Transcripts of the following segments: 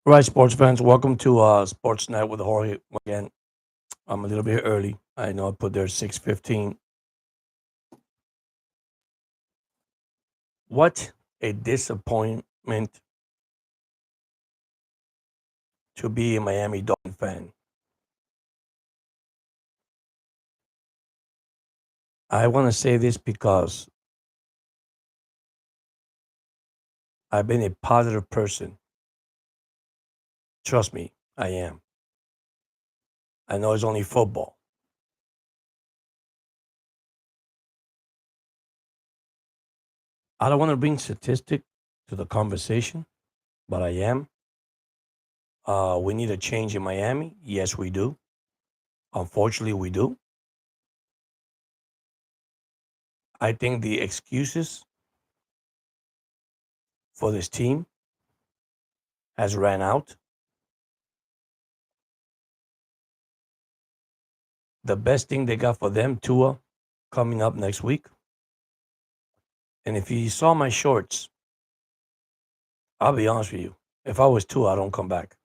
All right, sports fans, welcome to Sports Night with Jorge again. I'm a little bit early. I know I put there 6:15. What a disappointment to be a Miami Dolphin fan. I want to say this because I've been a positive person. Trust me, I am. I know it's only football. I don't want to bring statistic to the conversation, but I am. We need a change in Miami. Yes, we do. Unfortunately, we do. I think the excuses for this team has ran out. The best thing they got for them, Tua, coming up next week. And if you saw my shorts, I'll be honest with you. If I was Tua, I don't come back.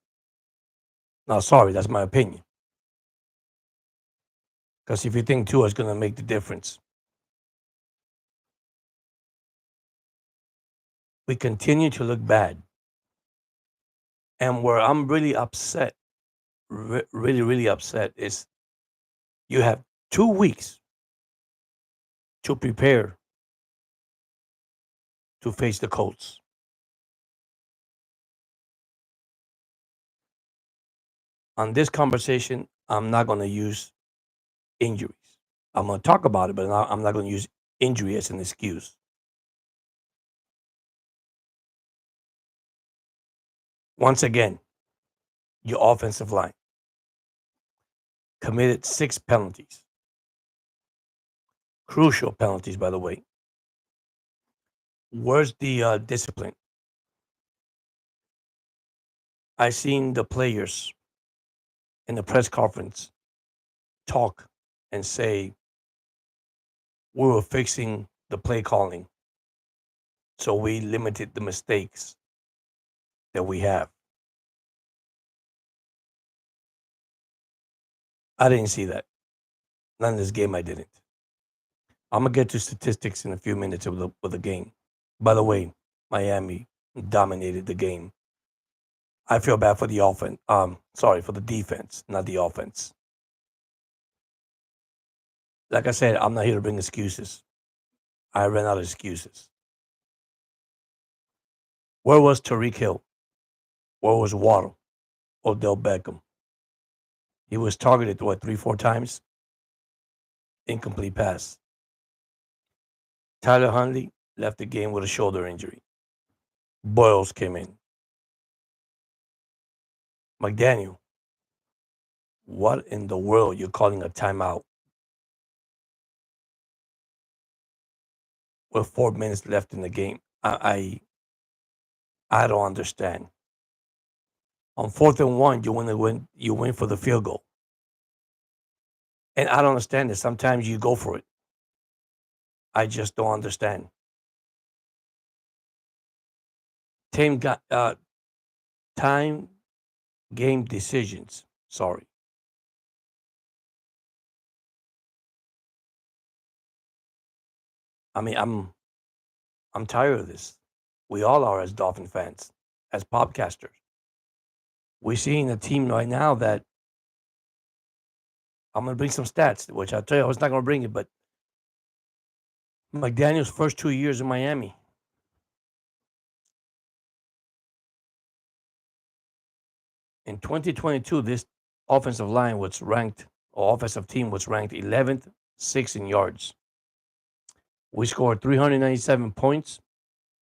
Now, sorry, that's my opinion. Because if you think Tua is going to make the difference, we continue to look bad. And where I'm really upset, really upset, is you have 2 weeks to prepare to face the Colts. On this conversation, I'm not going to use injuries. I'm going to talk about it, but I'm not going to use injury as an excuse. Once again, your offensive line committed 6 penalties. Crucial penalties, by the way. Where's the discipline? I seen the players in the press conference talk and say we were fixing the play calling, so we limited the mistakes that we have. I didn't see that. Not in this game. I didn't. I'm gonna get to statistics in a few minutes of the game. By the way, Miami dominated the game. I feel bad for the offense. Sorry for the defense, not the offense. Like I said, I'm not here to bring excuses. I ran out of excuses. Where was Tariq Hill? Where was Waddle? Odell Beckham? He was targeted, what, 3, 4 times? Incomplete pass. Tyler Huntley left the game with a shoulder injury. Boyles came in. McDaniel, what in the world you're calling a timeout with 4 minutes left in the game? I don't understand. On 4th and 1, you win for the field goal. And I don't understand it. Sometimes you go for it. I just don't understand. Team got time game decisions. Sorry. I mean, I'm tired of this. We all are as Dolphin fans, as podcasters. We're seeing a team right now that I'm gonna bring some stats, which I'll tell you I was not gonna bring it, but McDaniel's first 2 years in Miami, in 2022, this offensive line was ranked, or offensive team was ranked 11th, 6th in yards. We scored 397 points,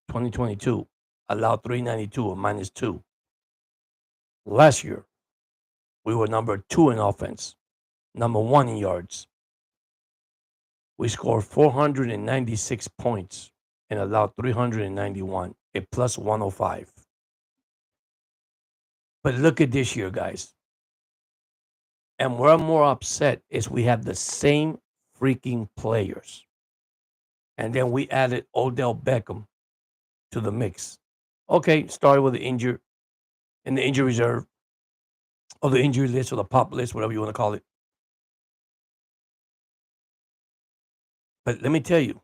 2022, allowed 392 or -2. Last year, we were number 2 in offense, number 1 in yards. We scored 496 points and allowed 391, a plus 105. But look at this year, guys. And where I'm more upset is we have the same freaking players. And then we added Odell Beckham to the mix. Okay, started with the injury. in the injury reserve or the injury list or the pop list, whatever you want to call it. But let me tell you,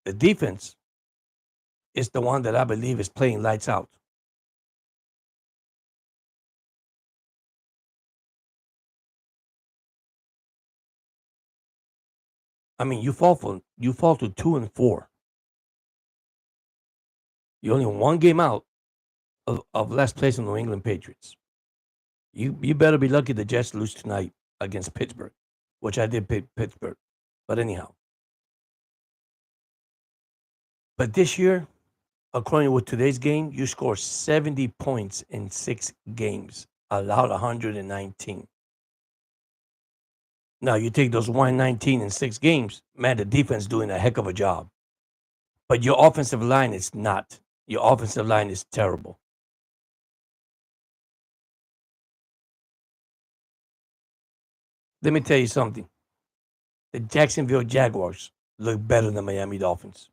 the defense is the one that I believe is playing lights out. I mean, you fall to 2-4. You're only one game out of last place in the New England Patriots. You better be lucky the Jets lose tonight against Pittsburgh, which I did pick Pittsburgh. But anyhow, but this year, according to today's game, you score 70 points in 6 games, allowed 119. Now you take those 119 in 6 games, man, the defense doing a heck of a job. But your offensive line is not. Your offensive line is terrible. Let me tell you something. The Jacksonville Jaguars look better than Miami Dolphins.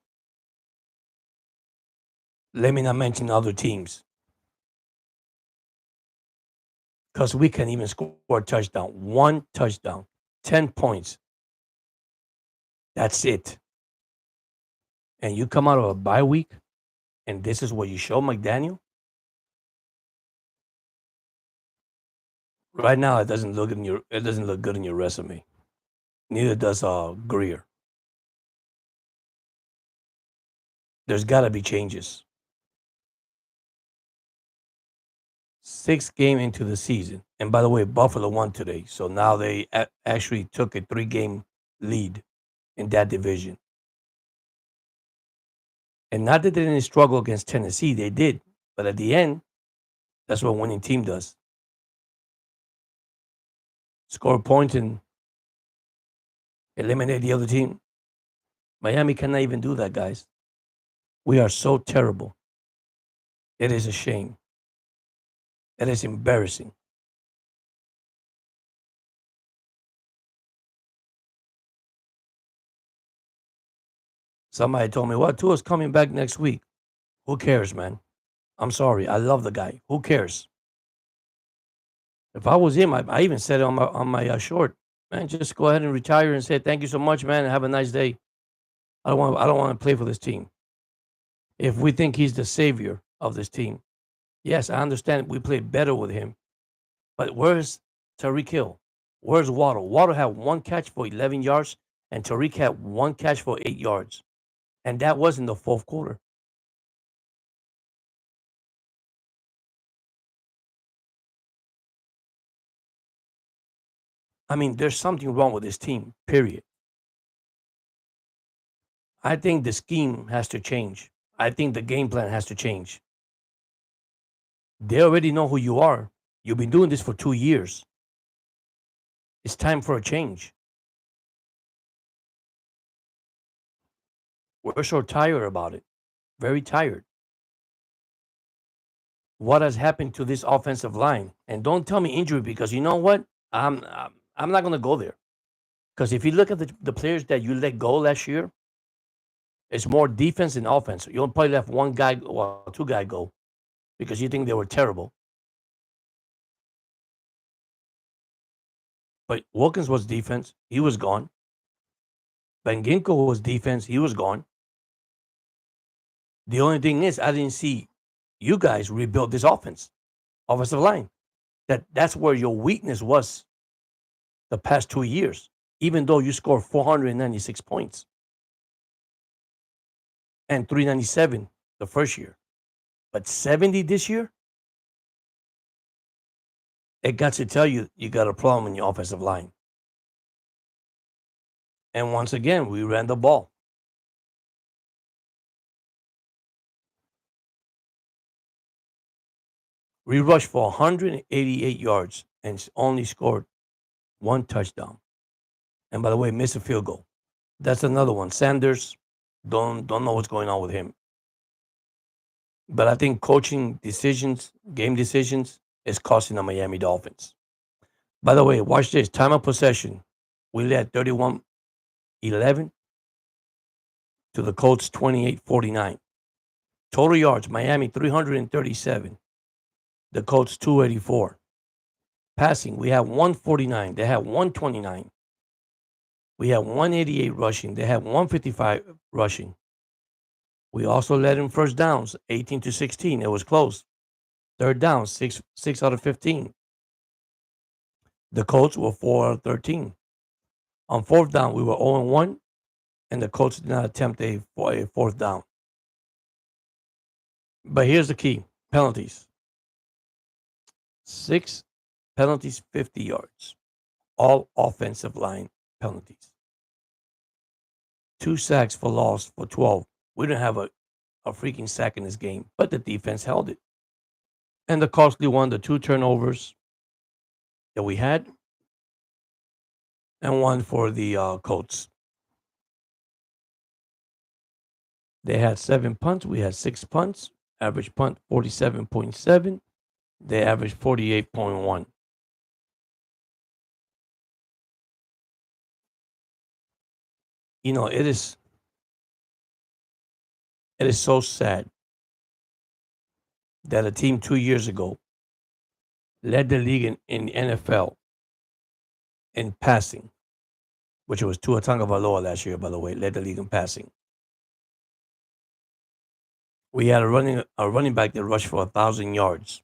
Let me not mention other teams. Because we can't even score a touchdown. One touchdown. 10 points. That's it. And you come out of a bye week, and this is what you show McDaniel? Right now, it doesn't look good in your resume. Neither does Greer. There's got to be changes. 6th game into the season, and by the way, Buffalo won today, so now they actually took a 3-game lead in that division. And not that they didn't struggle against Tennessee, they did, but at the end, that's what a winning team does. Score points and eliminate the other team. Miami cannot even do that, guys. We are so terrible. It is a shame. It is embarrassing. Somebody told me, well, Tua's coming back next week. Who cares, man? I'm sorry. I love the guy. Who cares? If I was him, I even said it on my short, man, just go ahead and retire and say thank you so much, man, and have a nice day. I don't want to play for this team. If we think he's the savior of this team, yes, I understand we played better with him. But where's Tyreek Hill? Where's Waddle? Waddle had 1 catch for 11 yards, and Tyreek had 1 catch for 8 yards. And that was in the 4th quarter. I mean, there's something wrong with this team, period. I think the scheme has to change. I think the game plan has to change. They already know who you are. You've been doing this for 2 years. It's time for a change. We're so tired about it. Very tired. What has happened to this offensive line? And don't tell me injury because you know what? I'm not going to go there. Because if you look at the players that you let go last year, it's more defense than offense. You probably left 1 guy or 2 guy go because you think they were terrible. But Wilkins was defense. He was gone. Ben Ginkle was defense. He was gone. The only thing is, I didn't see you guys rebuild this offensive line. That's where your weakness was the past 2 years, even though you scored 496 points and 397 the first year. But 70 this year, it got to tell you you got a problem in your offensive line. And once again, we ran the ball. We rushed for 188 yards and only scored 1 touchdown. And by the way, missed a field goal. That's another one. Sanders, don't know what's going on with him. But I think coaching decisions, game decisions, is costing the Miami Dolphins. By the way, watch this. Time of possession. We led 31-11 to the Colts 28-49. Total yards, Miami 337. The Colts 284. Passing, we have 149. They have 129. We have 188 rushing. They have 155 rushing. We also led in first downs, 18-16. It was close. Third down, 6 out of 15. The Colts were 4 out of 13. On fourth down, we were 0-1, and the Colts did not attempt a fourth down. But here's the key: penalties. 6 penalties, 50 yards. All offensive line penalties. 2 sacks for loss for 12. We didn't have a freaking sack in this game, but the defense held it. And the costly one, the 2 turnovers that we had, and one for the Colts. They had 7 punts. We had 6 punts. Average punt 47.7. They averaged 48.1. You know, it is so sad that a team 2 years ago led the league in the NFL in passing, which was Tua Tagovailoa last year, by the way, led the league in passing. We had a running back that rushed for 1,000 yards.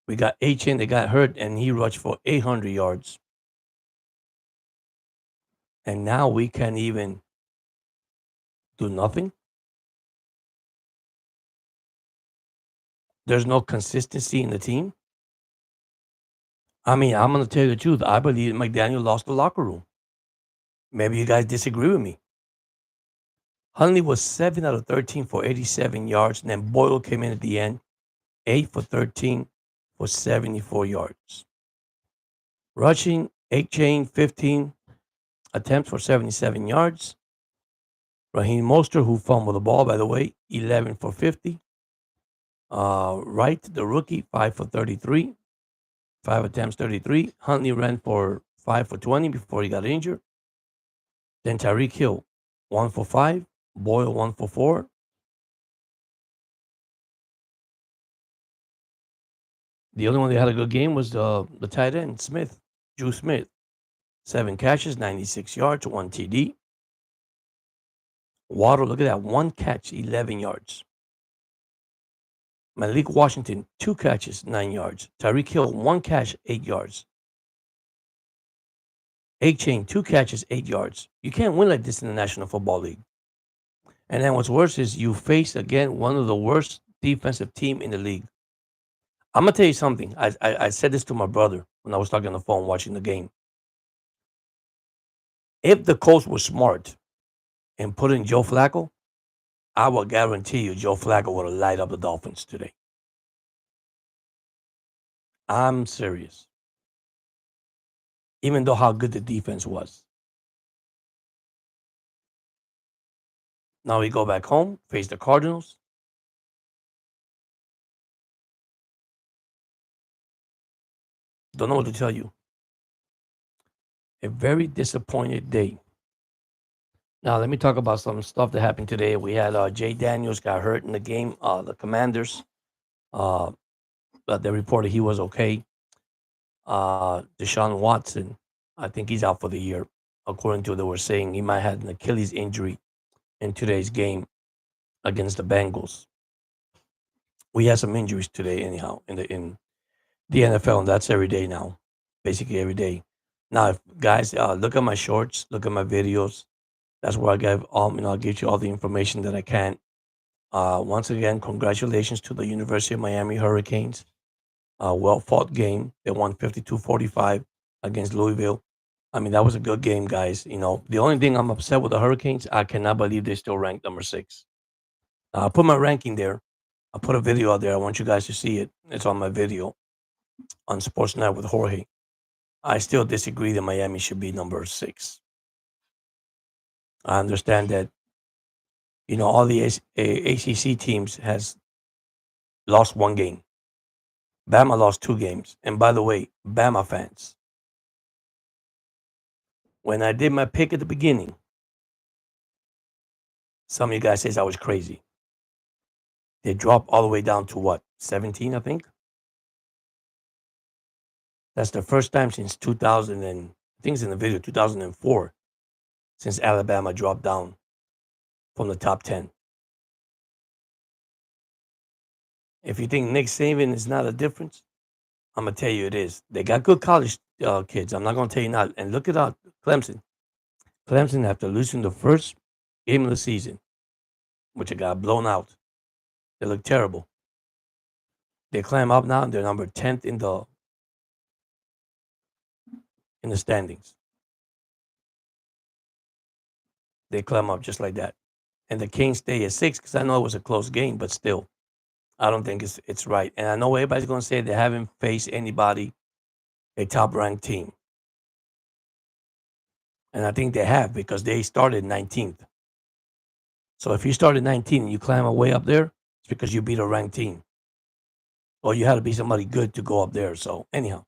We got H.N. that got hurt, and he rushed for 800 yards. And now we can't even do nothing. There's no consistency in the team. I mean, I'm going to tell you the truth. I believe McDaniel lost the locker room. Maybe you guys disagree with me. Hundley was 7 out of 13 for 87 yards, and then Boyle came in at the end, 8 for 13 for 74 yards. Rushing, 8 chain, 15 attempts for 77 yards. Raheem Mostert, who fumbled the ball, by the way, 11 for 50. Wright, the rookie, 5 for 33. 5 attempts, 33. Huntley ran for 5 for 20 before he got injured. Then Tyreek Hill, 1 for 5. Boyle, 1 for 4. The only one that had a good game was the tight end, Smith, Drew Smith. 7 catches, 96 yards, 1 TD. Waddle, look at that, 1 catch, 11 yards. Malik Washington, 2 catches, 9 yards. Tyreek Hill, 1 catch, 8 yards. A-Chain, 2 catches, 8 yards. You can't win like this in the National Football League. And then what's worse is you face, again, one of the worst defensive team in the league. I'm going to tell you something. I said this to my brother when I was talking on the phone watching the game. If the Colts were smart and put in Joe Flacco, I will guarantee you Joe Flacco would have light up the Dolphins today. I'm serious. Even though how good the defense was. Now we go back home, face the Cardinals. Don't know what to tell you. A very disappointed day. Now let me talk about some stuff that happened today. We had Jay Daniels got hurt in the game. The Commanders, but they reported he was okay. Deshaun Watson, I think he's out for the year. According to what they were saying, he might have an Achilles injury in today's game against the Bengals. We had some injuries today, anyhow, in the NFL, and that's every day now, basically every day. Now, if guys, look at my shorts, look at my videos. That's where I give I'll give you all the information that I can. Once again, congratulations to the University of Miami Hurricanes. Well fought game. They won 52-45 against Louisville. I mean, that was a good game, guys. You know, the only thing I'm upset with the Hurricanes, I cannot believe they still ranked number 6. I put my ranking there. I put a video out there. I want you guys to see it. It's on my video on Sports Night with Jorge. I still disagree that Miami should be number 6. I understand that, all the ACC teams has lost 1 game. Bama lost 2 games. And by the way, Bama fans, when I did my pick at the beginning, Some of you guys says I was crazy. They dropped all the way down to what? 17, I think. That's the first time since 2000 and I think it's in the video 2004 since Alabama dropped down from the top 10. If you think Nick Saban is not a difference, I'm gonna tell you it is. They got good college kids. I'm not gonna tell you not. And look at Clemson. Clemson, after losing the first game of the season, which it got blown out, they look terrible. They climb up now. They're number 10th in the standings. They climb up just like that. And the Kings stay at 6 because I know it was a close game, but still, I don't think it's right. And I know everybody's gonna say they haven't faced anybody a top ranked team. And I think they have because they started 19th. So if you started 19 and you climb way up there, it's because you beat a ranked team. Or you had to be somebody good to go up there. So anyhow,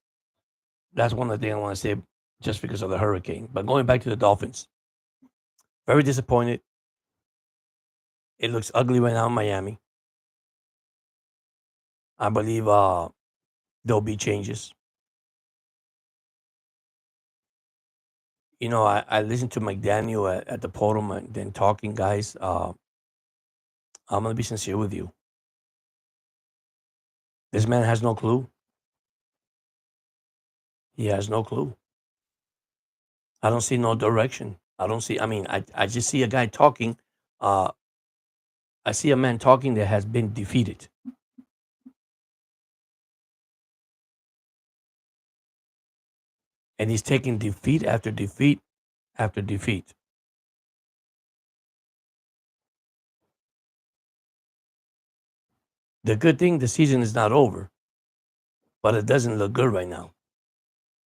that's one of the things I want to say just because of the hurricane. But going back to the Dolphins, very disappointed. It looks ugly right now in Miami. I believe there'll be changes. You know, I listened to McDaniel at the podium and then talking, guys. I'm going to be sincere with you. This man has no clue. He has no clue. I don't see no direction. I just see a guy talking. Uh, I see a man talking that has been defeated. And he's taking defeat after defeat after defeat. The good thing, the season is not over, but it doesn't look good right now,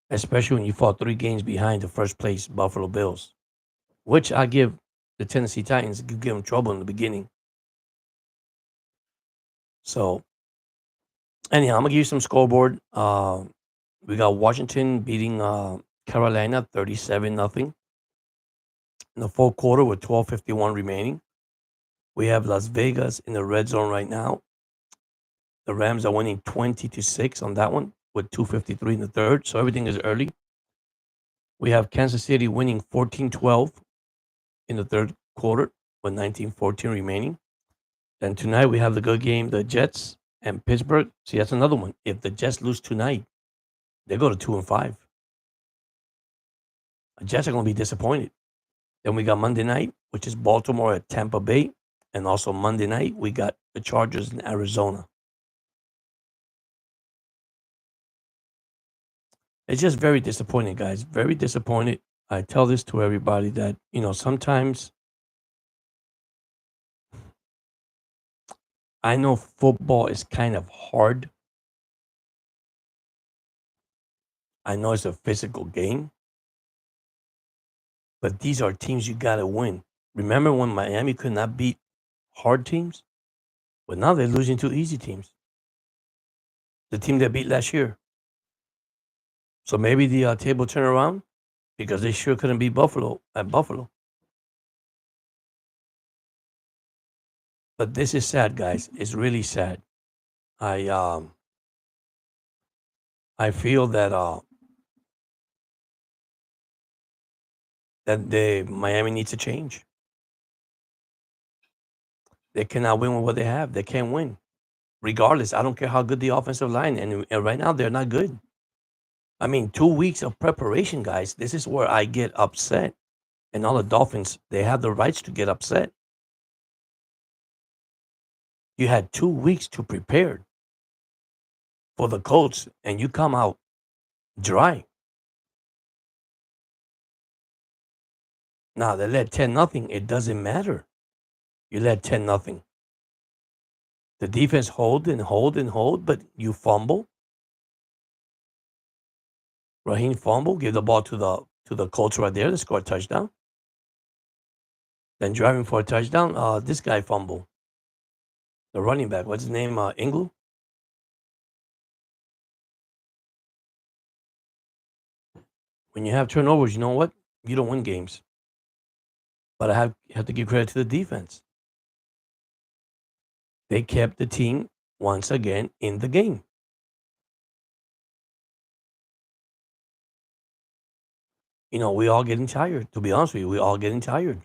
especially when you fall 3 games behind the first place Buffalo Bills, which I give the Tennessee Titans give them trouble in the beginning. So anyhow, I'm gonna give you some scoreboard. We got Washington beating Carolina 37-0 in the fourth quarter with 12:51 remaining. We have Las Vegas in the red zone right now. The Rams are winning 20-6 on that one with 2:53 in the third. So everything is early. We have Kansas City winning 14-12 in the third quarter with 19:14 remaining. Then tonight we have the good game, the Jets and Pittsburgh. See, that's another one. If the Jets lose tonight, they go to 2-5. The Jets are going to be disappointed. Then we got Monday night, which is Baltimore at Tampa Bay. And also Monday night, we got the Chargers in Arizona. It's just very disappointing, guys. Very disappointed. I tell this to everybody that, sometimes I know football is kind of hard. I know it's a physical game, but these are teams you got to win. Remember when Miami could not beat hard teams? But now they're losing to easy teams. The team they beat last year. So maybe the table turn around because they sure couldn't beat Buffalo at Buffalo. But this is sad, guys. It's really sad. I feel that the Miami needs to change. They cannot win with what they have. They can't win. Regardless, I don't care how good the offensive line and right now they're not good. I mean, 2 weeks of preparation, guys. This is where I get upset. And all the Dolphins, they have the rights to get upset. You had 2 weeks to prepare for the Colts, and you come out dry. Now they led 10-0. It doesn't matter. You led 10-0. The defense hold and hold and hold, but you fumble. Raheem fumble, give the ball to the Colts right there to score a touchdown. Then driving for a touchdown, this guy fumble. The running back, what's his name? Ingle. When you have turnovers, you know what? You don't win games. But I have to give credit to the defense. They kept the team once again in the game. We all getting tired. To be honest with you, we all getting tired.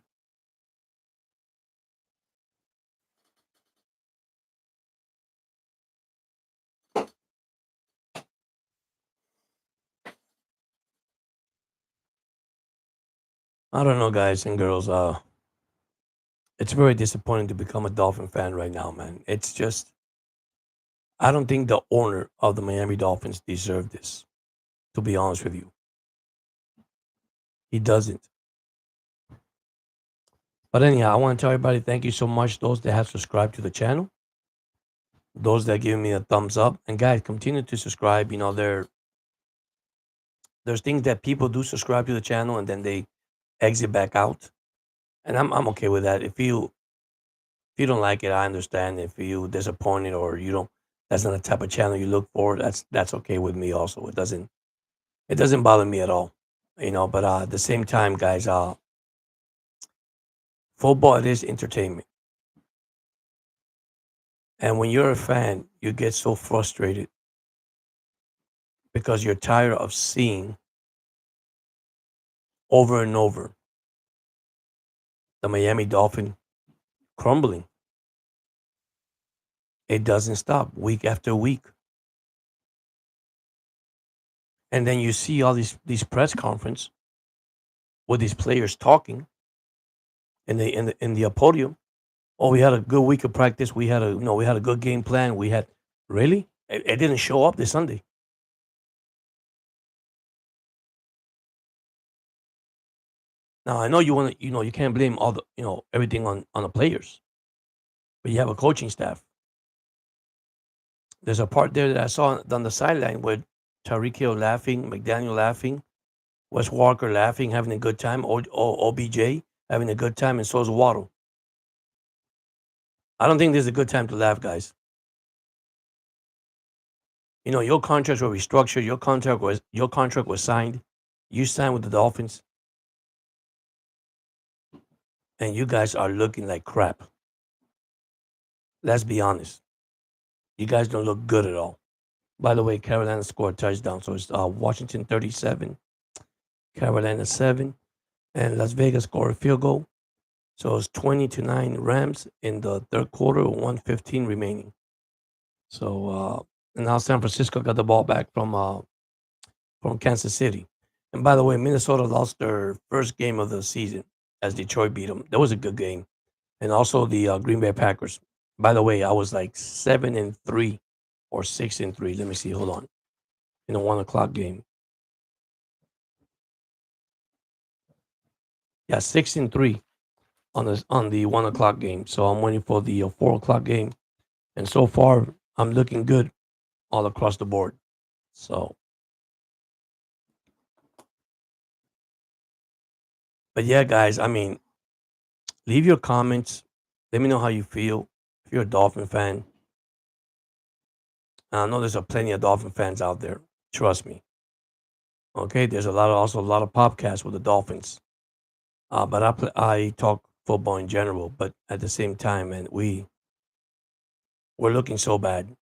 I don't know, guys and girls. It's very disappointing to become a Dolphin fan right now, man. It's just I don't think the owner of the Miami Dolphins deserve this. To be honest with you, he doesn't. But anyhow, I want to tell everybody thank you so much. Those that have subscribed to the channel, those that give me a thumbs up, and guys, continue to subscribe. There's things that people do subscribe to the channel and then they exit back out, and I'm okay with that. If you don't like it, I understand. If you disappointed or you don't, that's not the type of channel you look for. That's okay with me. Also, it doesn't bother me at all. But at the same time, guys, football it is entertainment, and when you're a fan, you get so frustrated because you're tired of seeing over and over the Miami Dolphin crumbling. It doesn't stop week after week. And then you see all these press conference with these players talking in the podium. Oh, we had a good week of practice. We had a good game plan. We had really it didn't show up this Sunday. Now I know you want to you can't blame all the everything on the players, but you have a coaching staff. There's a part there that I saw on the sideline with Tyreek Hill laughing, McDaniel laughing, Wes Walker laughing, having a good time, OBJ having a good time, and so is Waddle. I don't think this is a good time to laugh, guys. Your contracts were restructured. Your contract was signed. You signed with the Dolphins, and you guys are looking like crap. Let's be honest. You guys don't look good at all. By the way, Carolina scored a touchdown, so it's Washington 37, Carolina 7, and Las Vegas scored a field goal. So it's 20-9 Rams in the third quarter, 1:15 remaining. So and now San Francisco got the ball back from Kansas City. And by the way, Minnesota lost their first game of the season as Detroit beat them. That was a good game. And also the Green Bay Packers. By the way, I was like 7-3 or 6-3. Let me see. Hold on. In a 1 o'clock game. Yeah, 6-3 on the 1 o'clock game. So I'm waiting for the 4 o'clock game. And so far, I'm looking good all across the board. So, but yeah, guys, I mean, leave your comments. Let me know how you feel. If you're a Dolphin fan, and I know there's plenty of Dolphin fans out there. Trust me. Okay, there's also a lot of podcasts with the Dolphins. But I talk football in general. But at the same time, and we're looking so bad.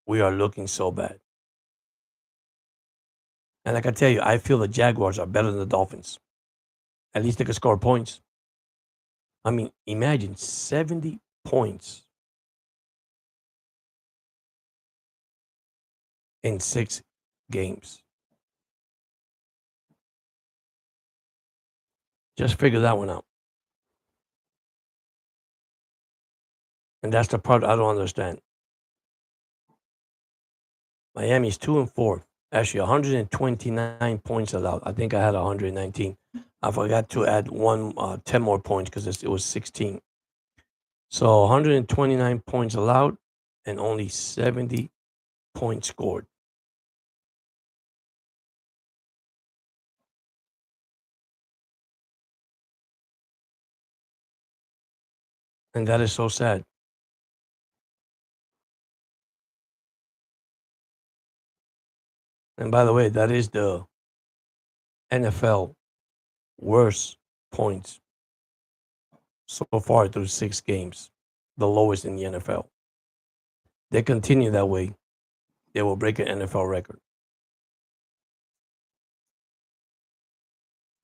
We are looking so bad. And like I tell you, I feel the Jaguars are better than the Dolphins. At least they can score points. I mean, imagine 70 points in 6 games. Just figure that one out. And that's the part I don't understand. Miami's 2-4. Actually, 129 points allowed. I think I had 119. I forgot to add 10 more points because it was 16. So 129 points allowed and only 70 points scored. And that is so sad. And by the way, that is the NFL worst points so far through 6 games, the lowest in the NFL. They continue that way, they will break an NFL record.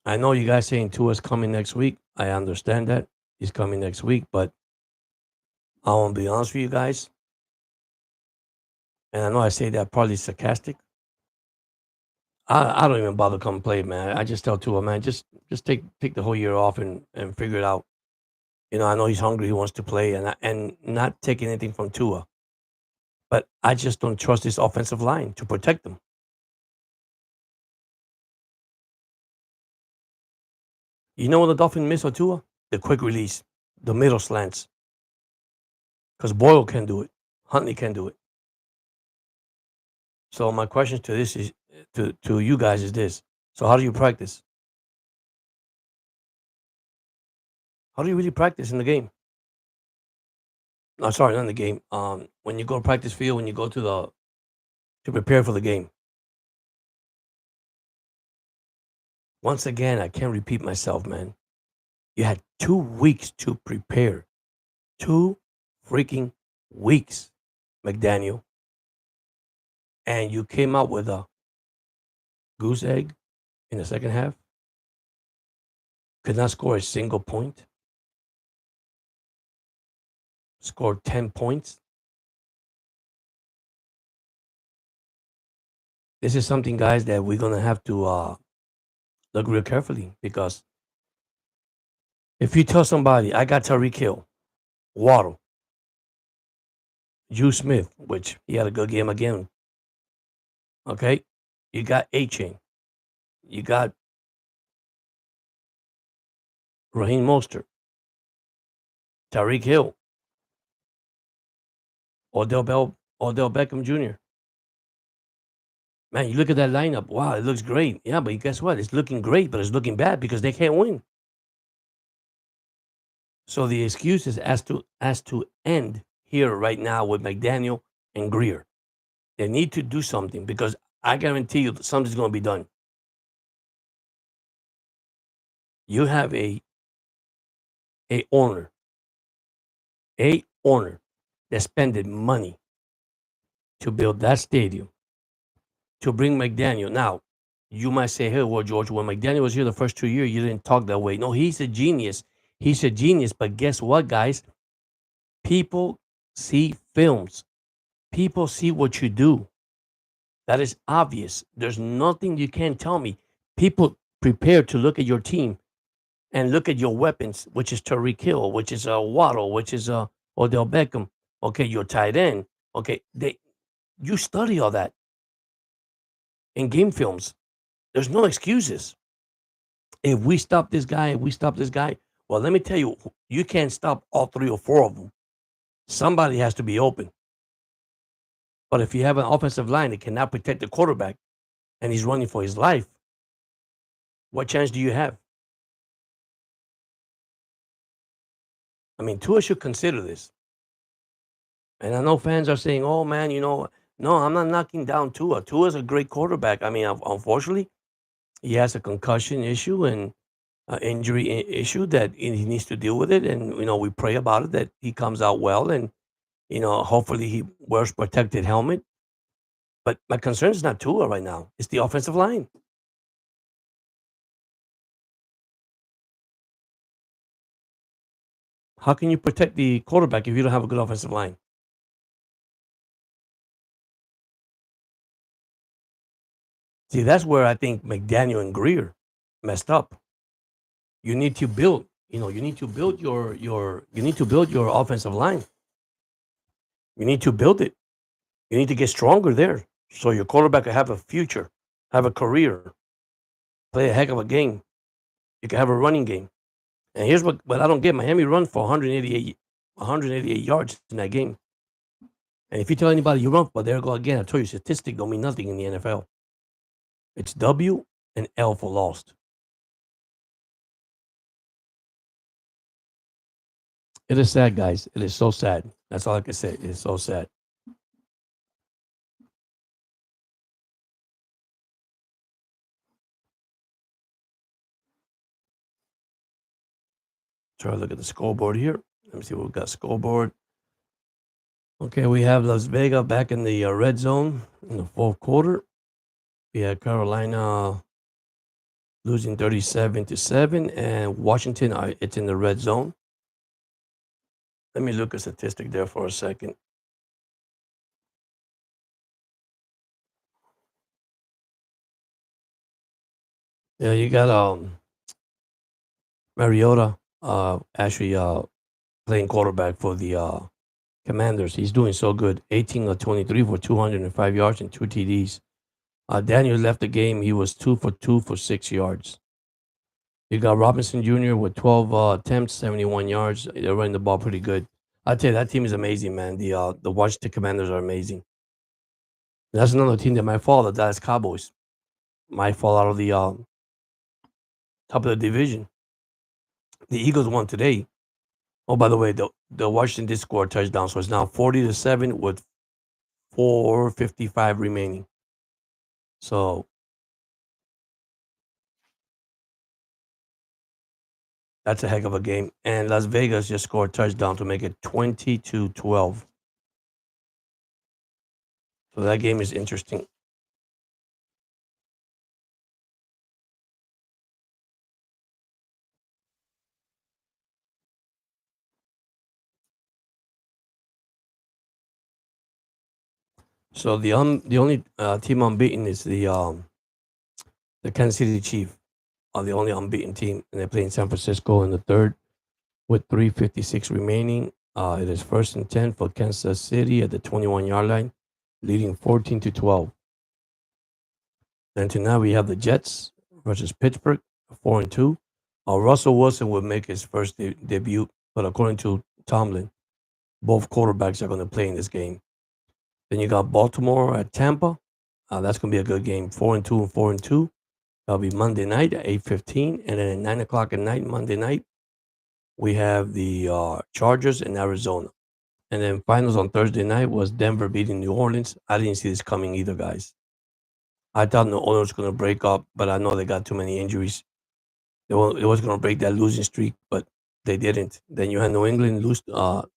I know you guys saying Tua's coming next week. I understand that he's coming next week, but I want to be honest with you guys, and I know I say that partly sarcastic. I don't even bother come play, man. I just tell Tua, man, just take the whole year off and figure it out. I know he's hungry, he wants to play, and not taking anything from Tua, but I just don't trust this offensive line to protect them. You know what the Dolphins miss on Tua? The quick release, the middle slants, because Boyle can do it, Huntley can do it. So my question to this is to you guys is this: so how do you practice? How do you really practice in the game? No, sorry, not in the game. When you go to practice field, when you go to prepare for the game. Once again, I can't repeat myself, man. You had 2 weeks to prepare. 2 freaking weeks, McDaniel. And you came out with a goose egg in the second half. Could not score a single point. Scored 10 points. This is something, guys, that we're going to have to look real carefully, because if you tell somebody, I got Tyreek Hill, Waddle, Juice Smith, which he had a good game again. Okay. You got A-Chain. You got Raheem Mostert, Tyreek Hill, Odell Beckham Jr. Man, you look at that lineup. Wow, it looks great. Yeah, but guess what? It's looking great, but it's looking bad because they can't win. So the excuses as to end here right now with McDaniel and Greer. They need to do something, because I guarantee you something's going to be done. You have a owner, that spending money to build that stadium, to bring McDaniel. Now, you might say, hey, well, George, when McDaniel was here the first 2 years, you didn't talk that way. No, he's a genius. He's a genius. But guess what, guys? People see films. People see what you do. That is obvious. There's nothing you can't tell me. People prepare to look at your team and look at your weapons, which is Tariq Hill, which is a Waddle, which is a Odell Beckham. Okay, your tight end. Okay, you study all that in game films. There's no excuses. If we stop this guy, well, let me tell you, you can't stop all 3 or 4 of them. Somebody has to be open. But if you have an offensive line that cannot protect the quarterback and he's running for his life, what chance do you have? I mean, Tua should consider this. And I know fans are saying, oh, man, no, I'm not knocking down Tua. Tua's a great quarterback. I mean, unfortunately, he has a concussion issue and injury issue that he needs to deal with it. And, we pray about it, that he comes out well, and, hopefully he wears protected helmet. But my concern is not Tua right now. It's the offensive line. How can you protect the quarterback if you don't have a good offensive line? See, that's where I think McDaniel and Greer messed up. You need to build, you need to build you need to build your offensive line. You need to build it. You need to get stronger there, so your quarterback can have a future, have a career, play a heck of a game. You can have a running game. And here's what I don't get: Miami run for 188 yards in that game. And if you tell anybody you run, there go again. I told you, statistic don't mean nothing in the NFL. It's W and L for lost. It is sad, guys. It is so sad. That's all I can say. It is so sad. try to look at the scoreboard here. Let me see what we got. Scoreboard. Okay, we have Las Vegas back in the red zone in the fourth quarter. We had Carolina losing 37-7, and Washington, it's in the red zone. Let me look at statistic there for a second. Yeah, you got Mariota actually playing quarterback for the Commanders. He's doing so good. 18 of 23 for 205 yards and 2 TDs. Daniel left the game. He was 2 for 2 for 6 yards. You got Robinson Jr. with 12 attempts, 71 yards. They're running the ball pretty good. I tell you, that team is amazing, man. The Washington Commanders are amazing. That's another team that might fall. The Dallas Cowboys might fall out of the top of the division. The Eagles won today. Oh, by the way, the Washington did score a touchdown, so it's now 40-7 with 4:55 remaining. So that's a heck of a game. And Las Vegas just scored a touchdown to make it 20-12. So that game is interesting. So the only team unbeaten is the Kansas City Chiefs are the only unbeaten team, and they play in San Francisco in the third with 3:56 remaining. It is 1st and 10 for Kansas City at the 21-yard line, leading 14-12. Then tonight we have the Jets versus Pittsburgh, 4-2. Russell Wilson will make his first debut, but according to Tomlin, both quarterbacks are going to play in this game. Then you got Baltimore at Tampa. That's going to be a good game, 4-2 and 4-2. That'll be Monday night at 8:15, and then at 9 o'clock at night, Monday night, we have the Chargers in Arizona. And then finals on Thursday night was Denver beating New Orleans. I didn't see this coming either, guys. I thought New Orleans was going to break up, but I know they got too many injuries. It was going to break that losing streak, but they didn't. Then you had New England lose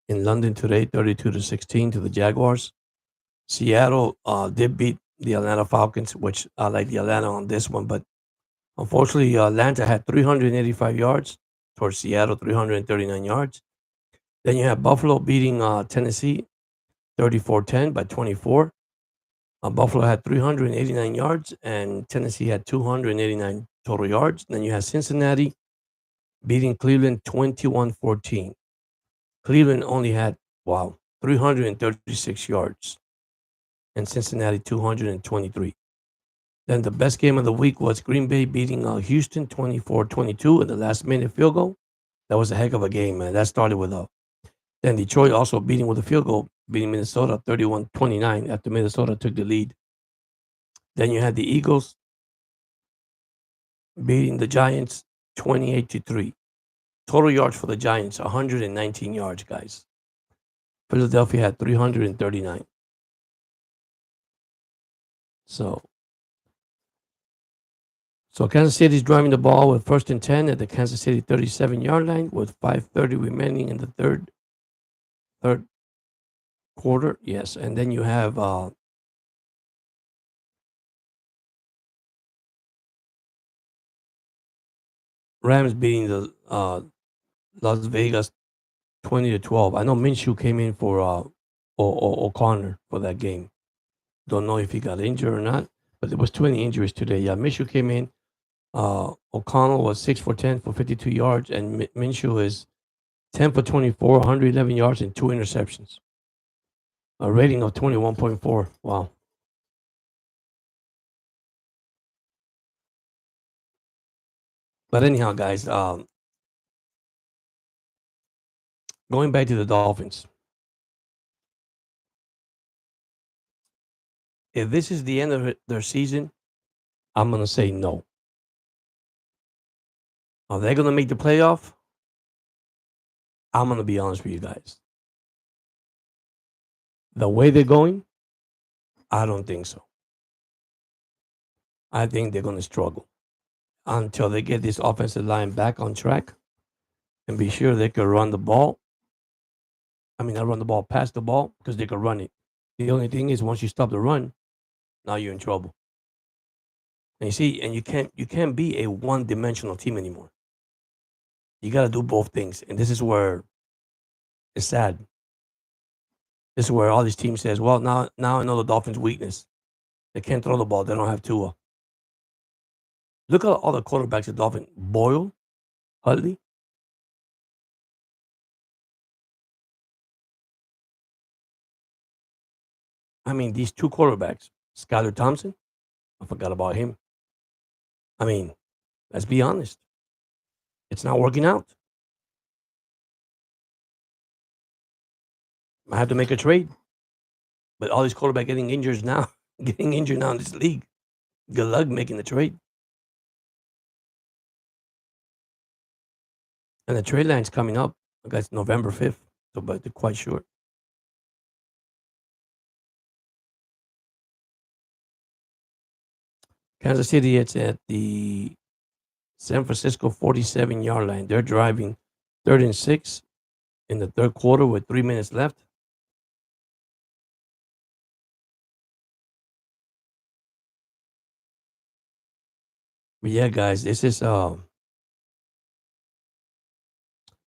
in London today, 32-16 to the Jaguars. Seattle did beat the Atlanta Falcons, which I like the Atlanta on this one, but unfortunately, Atlanta had 385 yards towards Seattle, 339 yards. Then you have Buffalo beating Tennessee 34-10 by 24. Buffalo had 389 yards, and Tennessee had 289 total yards. Then you have Cincinnati beating Cleveland 21-14. Cleveland only had, 336 yards, and Cincinnati 223. Then the best game of the week was Green Bay beating Houston 24-22 in the last minute field goal. That was a heck of a game, man. That started with then Detroit also beating with a field goal, beating Minnesota 31-29 after Minnesota took the lead. Then you had the Eagles beating the Giants 28-3. Total yards for the Giants, 119 yards, guys. Philadelphia had 339. So Kansas City is driving the ball with 1st and 10 at the Kansas City 37-yard line with 5:30 remaining in the third quarter. Yes, and then you have Rams beating the Las Vegas 20-12. I know Minshew came in for O'Connor for that game. Don't know if he got injured or not, but there was 20 injuries today. Yeah, Minshew came in. O'Connell was 6 for 10 for 52 yards, and Minshew is 10 for 24, 111 yards, and 2 interceptions. A rating of 21.4. Wow. But anyhow, guys, going back to the Dolphins, if this is the end of their season, I'm going to say no. Are they going to make the playoff? I'm going to be honest with you guys. The way they're going, I don't think so. I think they're going to struggle until they get this offensive line back on track. and be sure they could run the ball. I mean, not run the ball, pass the ball because they could run it. The only thing is, once you stop the run, now you're in trouble. And you see, and you can't be a one-dimensional team anymore. You got to do both things, and this is where it's sad. This is where all these teams says, "Well, now I know the Dolphins' weakness. They can't throw the ball. They don't have Tua." Look at all the quarterbacks the Dolphins: Boyle, Huntley. I mean, these two quarterbacks, Skylar Thompson. I forgot about him. I mean, let's be honest. It's not working out. I have to make a trade. But all these quarterbacks getting injured now, getting injured now in this league. Good luck making the trade. And the trade line's coming up. I guess November 5th. So, but they're quite short. Kansas City, it's at the San Francisco 47-yard line. They're driving 3rd and 6 in the third quarter with 3 minutes left. But yeah, guys, this is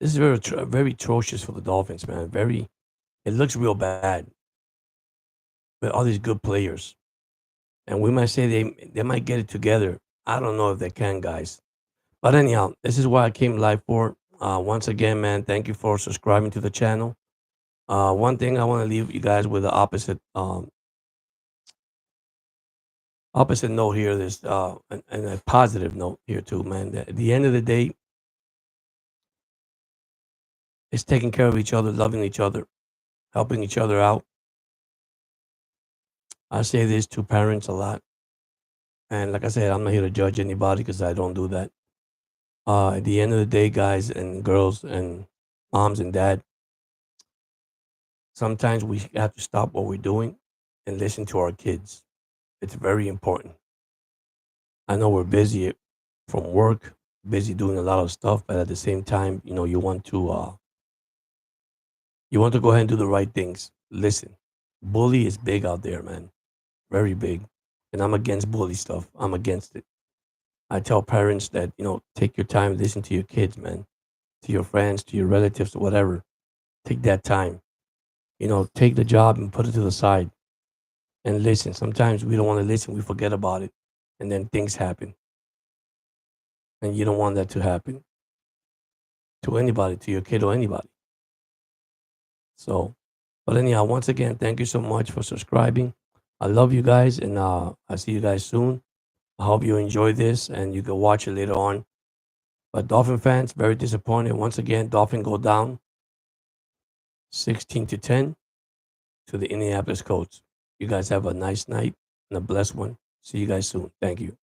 very atrocious for the Dolphins, man. Very, it looks real bad with all these good players, and we might say they might get it together. I don't know if they can, guys. But anyhow, this is what I came live for. Once again, man, thank you for subscribing to the channel. One thing I want to leave you guys with the opposite note here. This and a positive note here too, man. At the end of the day, it's taking care of each other, loving each other, helping each other out. I say this to parents a lot, and like I said, I'm not here to judge anybody because I don't do that. At the end of the day, guys and girls and moms and dad, sometimes we have to stop what we're doing and listen to our kids. It's very important. I know we're busy from work, busy doing a lot of stuff, but at the same time, you want to go ahead and do the right things. Listen, bully is big out there, man, very big, and I'm against bully stuff. I'm against it. I tell parents that take your time, listen to your kids, man, to your friends, to your relatives, whatever. Take that time. Take the job and put it to the side and listen. Sometimes we don't want to listen. We forget about it, and then things happen, and you don't want that to happen to anybody, to your kid or anybody. So, but anyhow, once again, thank you so much for subscribing. I love you guys, and I'll see you guys soon. I hope you enjoy this, and you can watch it later on. But Dolphin fans, very disappointed. Once again, Dolphin go down 16-10 to the Indianapolis Colts. You guys have a nice night and a blessed one. See you guys soon. Thank you.